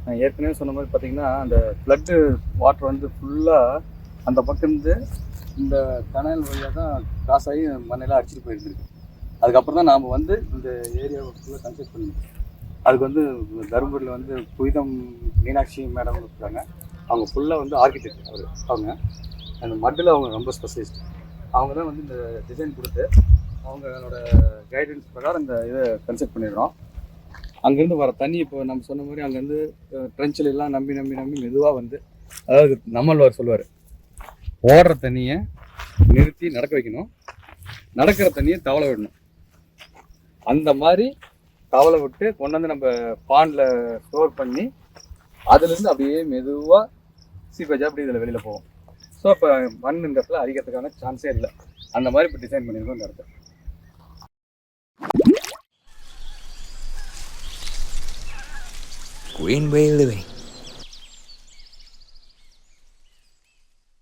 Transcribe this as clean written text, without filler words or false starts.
நான் ஏற்கனவே சொன்ன மாதிரி பார்த்தீங்கன்னா அந்த ஃப்ளட்டு வாட்டர் வந்து ஃபுல்லாக அந்த பக்கம் இருந்து இந்த கனல் வழியாக தான் கிராஸ் ஆகி மண்ணெல்லாம் அடிச்சுட்டு போயிருந்துருக்கு. அதுக்கப்புறம் தான் நாம் வந்து இந்த ஏரியாவை ஃபுல்லாக கன்ஸ்ட்ரக்ட் பண்ணிருக்கோம். அதுக்கு வந்து தருமபுரியில் வந்து புவிதம் மீனாட்சி மேடம் இருக்காங்க. அவங்க ஃபுல்லாக வந்து ஆர்கிடெக்ட் அவங்க அந்த மட்டில் அவங்க ரொம்ப ஸ்பெஷலிஸ்ட். அவங்க தான் வந்து இந்த டிசைன் கொடுத்து அவங்களோட கைடன்ஸ் பிரகாரம் இந்த இதை கன்ஸ்ட்ரக்ட் பண்ணிடுறோம். அங்கேருந்து வர தண்ணி இப்போ நம்ம சொன்ன மாதிரி அங்கேருந்து ட்ரென்ச்சில் எல்லாம் நம்பி மெதுவாக வந்து, அதாவது நம்மள்வார் சொல்லுவார், ஓடுற தண்ணியை நிறுத்தி நடக்க வைக்கணும், நடக்கிற தண்ணியை தவளை விடணும். அந்த மாதிரி தவளை விட்டு கொண்டு வந்து நம்ம பாண்டில் ஸ்டோர் பண்ணி அதுலேருந்து அப்படியே மெதுவாக சீப்பேஜாக அப்படி இதில் வெளியில் போகும். ஸோ இப்போ மண் இந்த இடத்துல அடிக்கிறதுக்கான சான்ஸே இல்லை. அந்த மாதிரி இப்போ டிசைன் பண்ணியிருக்கோம் இந்த இடத்துல. Greenway Living.